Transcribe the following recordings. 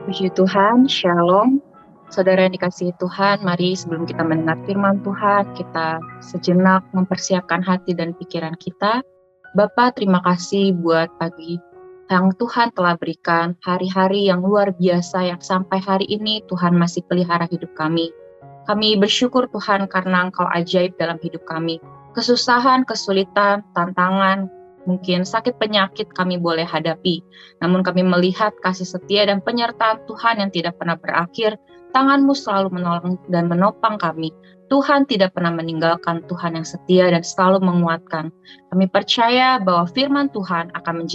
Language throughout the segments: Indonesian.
Puji Tuhan, Shalom. Saudara yang dikasihi Tuhan, mari sebelum kita mendengar firman Tuhan, kita sejenak mempersiapkan hati dan pikiran kita. Bapa, terima kasih buat pagi yang Tuhan telah berikan, hari-hari yang luar biasa yang sampai hari ini Tuhan masih pelihara hidup kami. Kami bersyukur Tuhan karena Engkau ajaib dalam hidup kami. Kesusahan, kesulitan, tantangan, mungkin sakit penyakit kami boleh hadapi. Namun kami melihat kasih setia dan penyertaan Tuhan yang tidak pernah berakhir. Tangan-Mu selalu menolong dan menopang kami. Tuhan tidak pernah meninggalkan, Tuhan yang setia dan selalu menguatkan. Kami percaya bahwa firman Tuhan akan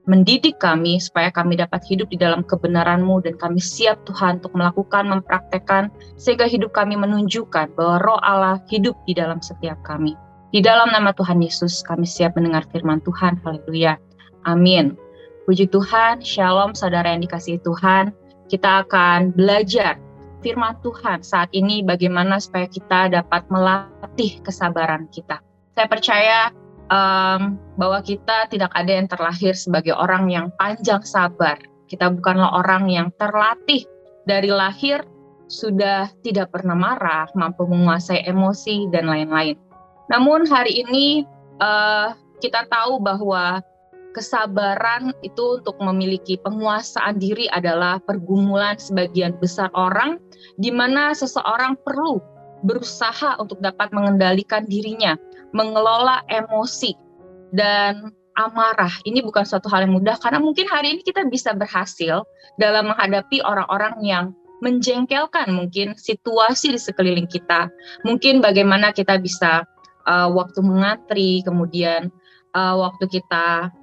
mendidik kami supaya kami dapat hidup di dalam kebenaran-Mu, dan kami siap Tuhan untuk melakukan, mempraktekkan, sehingga hidup kami menunjukkan bahwa Roh Allah hidup di dalam setiap kami. Di dalam nama Tuhan Yesus kami siap mendengar firman Tuhan. Haleluya. Amin. Puji Tuhan, Shalom saudara yang dikasihi Tuhan. Kita akan belajar firman Tuhan saat ini bagaimana supaya kita dapat melatih kesabaran kita. Saya percaya bahwa kita tidak ada yang terlahir sebagai orang yang panjang sabar. Kita bukanlah orang yang terlatih dari lahir sudah tidak pernah marah, mampu menguasai emosi dan lain-lain. Namun hari ini kita tahu bahwa kesabaran itu untuk memiliki penguasaan diri adalah pergumulan sebagian besar orang, di mana seseorang perlu berusaha untuk dapat mengendalikan dirinya, mengelola emosi dan amarah. Ini bukan suatu hal yang mudah, karena mungkin hari ini kita bisa berhasil dalam menghadapi orang-orang yang menjengkelkan mungkin situasi di sekeliling kita. Mungkin bagaimana kita bisa waktu mengantri, kemudian waktu kita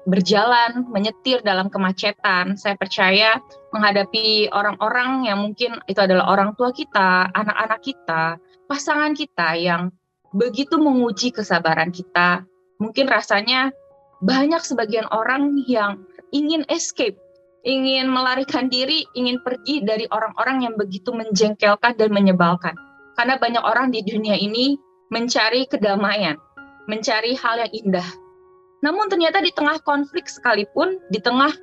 berjalan, menyetir dalam kemacetan. Saya percaya menghadapi orang-orang yang mungkin itu adalah orang tua kita, anak-anak kita, pasangan kita yang begitu menguji kesabaran kita. Mungkin rasanya banyak sebagian orang yang ingin escape, ingin melarikan diri, ingin pergi dari orang-orang yang begitu menjengkelkan dan menyebalkan. Karena banyak orang di dunia ini mencari kedamaian, mencari hal yang indah. Namun ternyata di tengah konflik sekalipun, di tengah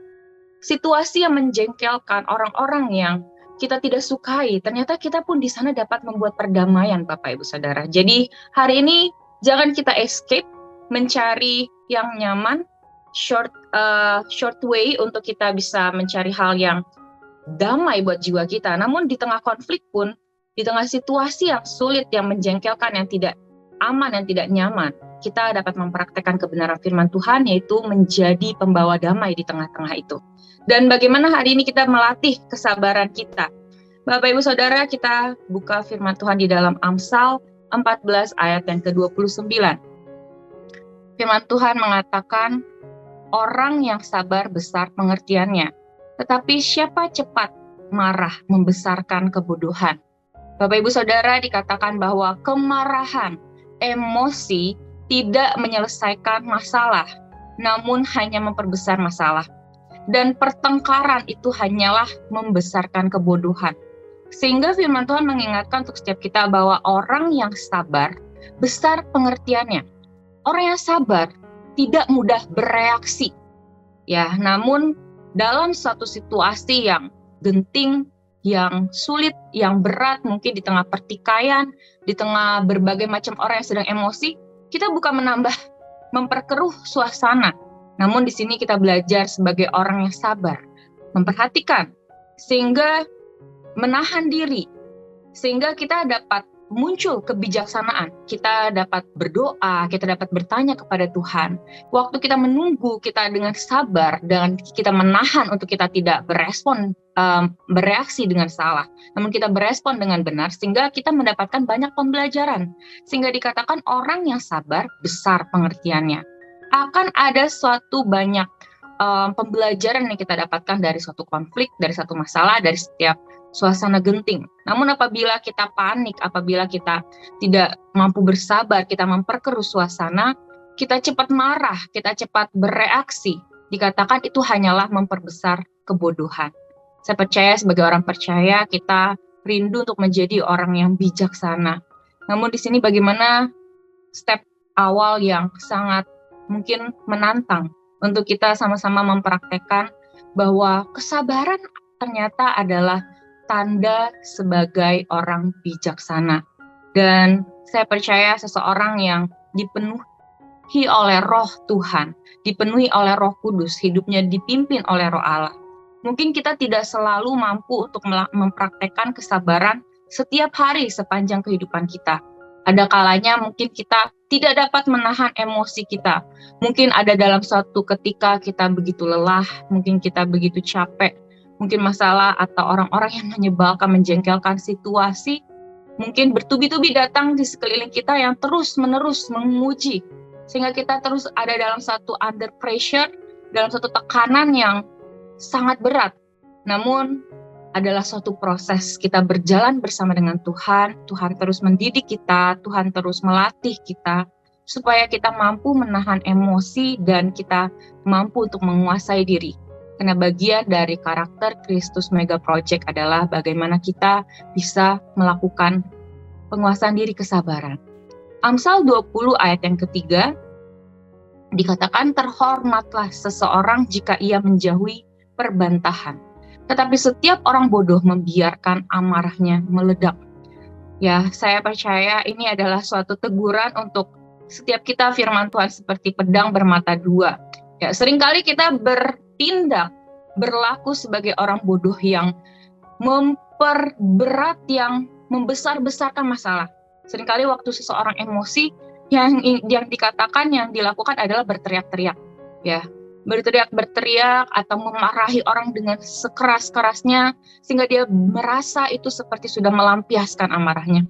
situasi yang menjengkelkan, orang-orang yang kita tidak sukai, ternyata kita pun di sana dapat membuat perdamaian, Bapak Ibu Saudara. Jadi hari ini jangan kita escape, mencari yang nyaman, short way untuk kita bisa mencari hal yang damai buat jiwa kita. Namun di tengah konflik pun, di tengah situasi yang sulit, yang menjengkelkan, yang tidak aman, yang tidak nyaman, kita dapat mempraktekkan kebenaran firman Tuhan, yaitu menjadi pembawa damai di tengah-tengah itu. Dan bagaimana hari ini kita melatih kesabaran kita. Bapak Ibu Saudara, kita buka firman Tuhan di dalam Amsal 14 ayat yang ke-29. Firman Tuhan mengatakan, orang yang sabar besar pengertiannya, tetapi siapa cepat marah membesarkan kebodohan. Bapak Ibu Saudara, dikatakan bahwa kemarahan, emosi tidak menyelesaikan masalah, namun hanya memperbesar masalah. Dan pertengkaran itu hanyalah membesarkan kebodohan. Sehingga firman Tuhan mengingatkan untuk setiap kita bahwa orang yang sabar besar pengertiannya. Orang yang sabar tidak mudah bereaksi. Ya, namun dalam suatu situasi yang genting, yang sulit, yang berat, mungkin di tengah pertikaian, di tengah berbagai macam orang yang sedang emosi, kita bukan memperkeruh suasana. Namun di sini kita belajar sebagai orang yang sabar, memperhatikan, sehingga menahan diri, sehingga kita dapat muncul kebijaksanaan. Kita dapat berdoa, kita dapat bertanya kepada Tuhan. Waktu kita menunggu, kita dengan sabar, dan kita menahan untuk kita tidak bereaksi dengan salah, namun kita berespon dengan benar, sehingga kita mendapatkan banyak pembelajaran. Sehingga dikatakan orang yang sabar besar pengertiannya. Akan ada suatu banyak pembelajaran yang kita dapatkan dari suatu konflik, dari satu masalah, dari setiap suasana genting. Namun apabila kita panik, apabila kita tidak mampu bersabar, kita memperkeruh suasana, kita cepat marah, kita cepat bereaksi, dikatakan itu hanyalah memperbesar kebodohan. Saya percaya sebagai orang percaya, kita rindu untuk menjadi orang yang bijaksana. Namun di sini bagaimana step awal yang sangat mungkin menantang untuk kita sama-sama mempraktekkan bahwa kesabaran ternyata adalah tanda sebagai orang bijaksana. Dan saya percaya seseorang yang dipenuhi oleh Roh Tuhan, dipenuhi oleh Roh Kudus, hidupnya dipimpin oleh Roh Allah. Mungkin kita tidak selalu mampu untuk mempraktekkan kesabaran setiap hari sepanjang kehidupan kita. Ada kalanya mungkin kita tidak dapat menahan emosi kita. Mungkin ada dalam suatu ketika kita begitu lelah, mungkin kita begitu capek, mungkin masalah atau orang-orang yang menyebalkan, menjengkelkan situasi, mungkin bertubi-tubi datang di sekeliling kita yang terus-menerus menguji. Sehingga kita terus ada dalam satu under pressure, dalam satu tekanan yang sangat berat. Namun adalah suatu proses kita berjalan bersama dengan Tuhan. Tuhan terus mendidik kita, Tuhan terus melatih kita supaya kita mampu menahan emosi dan kita mampu untuk menguasai diri. Karena bagian dari karakter Kristus Mega Project adalah bagaimana kita bisa melakukan penguasaan diri kesabaran. Amsal 20 ayat yang ketiga dikatakan, terhormatlah seseorang jika ia menjauhi perbantahan. Tetapi setiap orang bodoh membiarkan amarahnya meledak. Ya, saya percaya ini adalah suatu teguran untuk setiap kita. Firman Tuhan seperti pedang bermata dua. Ya, seringkali kita bertindak, berlaku sebagai orang bodoh yang memperberat, yang membesar-besarkan masalah. Seringkali waktu seseorang emosi, yang dikatakan, yang dilakukan adalah berteriak-teriak. Ya, berteriak atau memarahi orang dengan sekeras-kerasnya sehingga dia merasa itu seperti sudah melampiaskan amarahnya.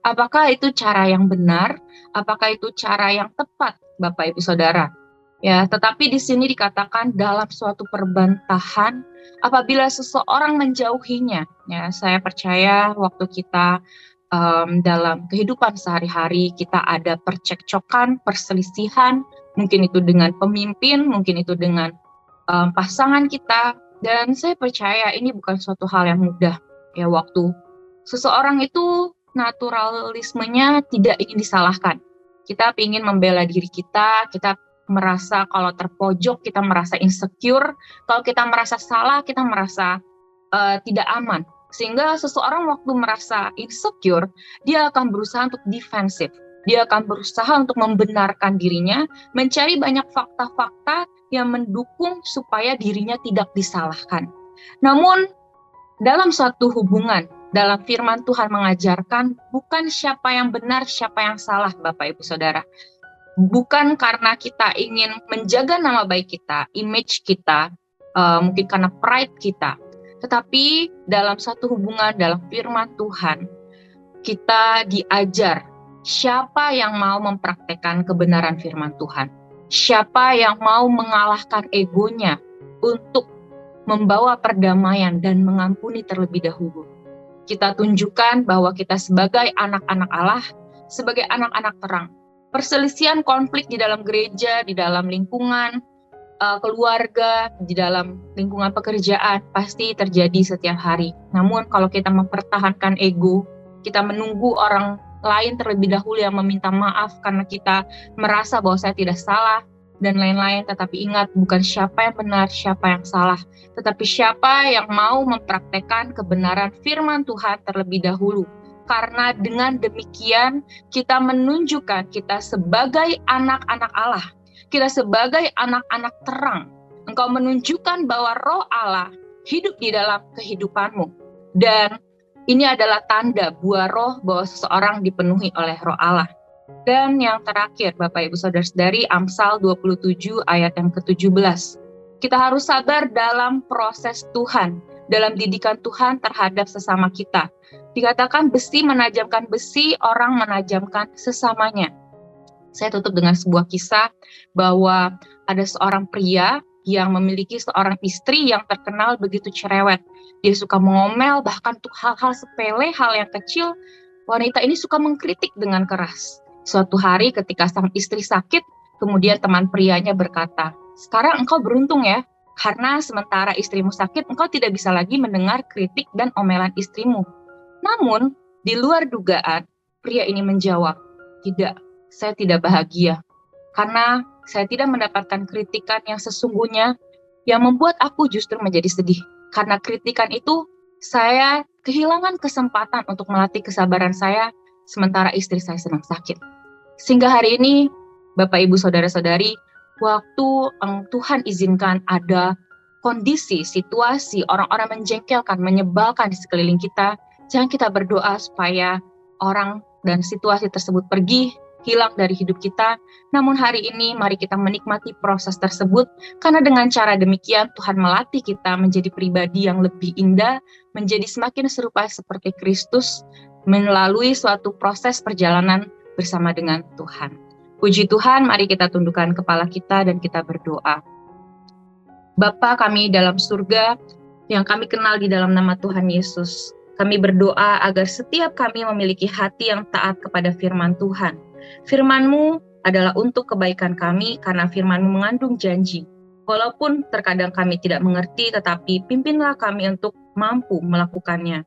Apakah itu cara yang benar? Apakah itu cara yang tepat, Bapak Ibu Saudara? Ya, tetapi di sini dikatakan dalam suatu perbantahan apabila seseorang menjauhinya. Ya, saya percaya waktu kita dalam kehidupan sehari-hari kita ada percekcokan, perselisihan, mungkin itu dengan pemimpin, mungkin itu dengan pasangan kita, dan saya percaya ini bukan suatu hal yang mudah. Ya, waktu seseorang itu naturalismenya tidak ingin disalahkan. Kita ingin membela diri kita merasa kalau terpojok, kita merasa insecure, kalau kita merasa salah, kita merasa tidak aman. Sehingga seseorang waktu merasa insecure, dia akan berusaha untuk defensif. Dia akan berusaha untuk membenarkan dirinya, mencari banyak fakta-fakta yang mendukung supaya dirinya tidak disalahkan. Namun, dalam suatu hubungan, dalam firman Tuhan mengajarkan, bukan siapa yang benar, siapa yang salah, Bapak Ibu Saudara. Bukan karena kita ingin menjaga nama baik kita, image kita, mungkin karena pride kita. Tetapi dalam satu hubungan, dalam firman Tuhan, kita diajar siapa yang mau mempraktekkan kebenaran firman Tuhan. Siapa yang mau mengalahkan egonya untuk membawa perdamaian dan mengampuni terlebih dahulu. Kita tunjukkan bahwa kita sebagai anak-anak Allah, sebagai anak-anak terang. Perselisihan konflik di dalam gereja, di dalam lingkungan, keluarga, di dalam lingkungan pekerjaan pasti terjadi setiap hari. Namun kalau kita mempertahankan ego, kita menunggu orang lain terlebih dahulu yang meminta maaf karena kita merasa bahwa saya tidak salah dan lain-lain, tetapi ingat, bukan siapa yang benar, siapa yang salah, tetapi siapa yang mau mempraktekkan kebenaran firman Tuhan terlebih dahulu. Karena dengan demikian kita menunjukkan kita sebagai anak-anak Allah, kita sebagai anak-anak terang. Engkau menunjukkan bahwa Roh Allah hidup di dalam kehidupanmu. Dan ini adalah tanda buah roh bahwa seseorang dipenuhi oleh Roh Allah. Dan yang terakhir, Bapak Ibu Saudara-saudari, Amsal 27 ayat yang ke-17. Kita harus sabar dalam proses Tuhan, dalam didikan Tuhan terhadap sesama kita. Dikatakan besi menajamkan besi, orang menajamkan sesamanya. Saya tutup dengan sebuah kisah bahwa ada seorang pria yang memiliki seorang istri yang terkenal begitu cerewet. Dia suka mengomel, bahkan untuk hal-hal sepele, hal yang kecil, wanita ini suka mengkritik dengan keras. Suatu hari ketika sang istri sakit, kemudian teman prianya berkata, "Sekarang engkau beruntung ya, karena sementara istrimu sakit, engkau tidak bisa lagi mendengar kritik dan omelan istrimu." Namun, di luar dugaan, pria ini menjawab, "Tidak, saya tidak bahagia, karena saya tidak mendapatkan kritikan yang sesungguhnya yang membuat aku justru menjadi sedih. Karena kritikan itu, saya kehilangan kesempatan untuk melatih kesabaran saya, sementara istri saya sedang sakit. Sehingga hari ini, Bapak, Ibu, Saudara-saudari, waktu Tuhan izinkan ada kondisi, situasi, orang-orang menjengkelkan, menyebalkan di sekeliling kita, jangan kita berdoa supaya orang dan situasi tersebut pergi, hilang dari hidup kita. Namun hari ini mari kita menikmati proses tersebut, karena dengan cara demikian Tuhan melatih kita menjadi pribadi yang lebih indah, menjadi semakin serupa seperti Kristus, melalui suatu proses perjalanan bersama dengan Tuhan. Puji Tuhan, mari kita tundukkan kepala kita dan kita berdoa. Bapa kami dalam surga, yang kami kenal di dalam nama Tuhan Yesus, kami berdoa agar setiap kami memiliki hati yang taat kepada firman Tuhan. Firman-Mu adalah untuk kebaikan kami, karena firman-Mu mengandung janji. Walaupun terkadang kami tidak mengerti, tetapi pimpinlah kami untuk mampu melakukannya.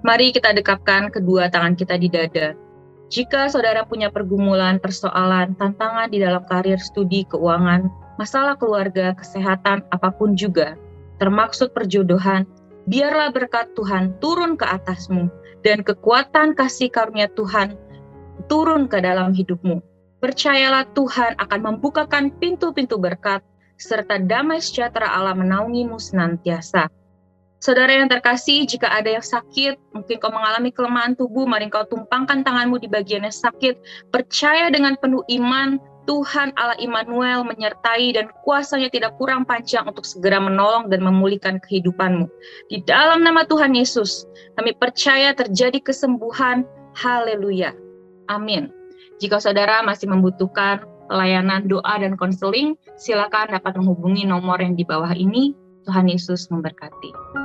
Mari kita dekapkan kedua tangan kita di dada. Jika saudara punya pergumulan, persoalan, tantangan di dalam karir, studi, keuangan, masalah keluarga, kesehatan, apapun juga, termaksud perjodohan, biarlah berkat Tuhan turun ke atasmu, dan kekuatan kasih karunia Tuhan turun ke dalam hidupmu. Percayalah Tuhan akan membukakan pintu-pintu berkat, serta damai sejahtera Allah menaungimu senantiasa. Saudara yang terkasih, jika ada yang sakit, mungkin kau mengalami kelemahan tubuh, mari kau tumpangkan tanganmu di bagian yang sakit, percaya dengan penuh iman, Tuhan Allah Immanuel menyertai dan kuasanya tidak kurang panjang untuk segera menolong dan memulihkan kehidupanmu. Di dalam nama Tuhan Yesus, kami percaya terjadi kesembuhan. Haleluya. Amin. Jika saudara masih membutuhkan pelayanan doa dan konseling, silakan dapat menghubungi nomor yang di bawah ini. Tuhan Yesus memberkati.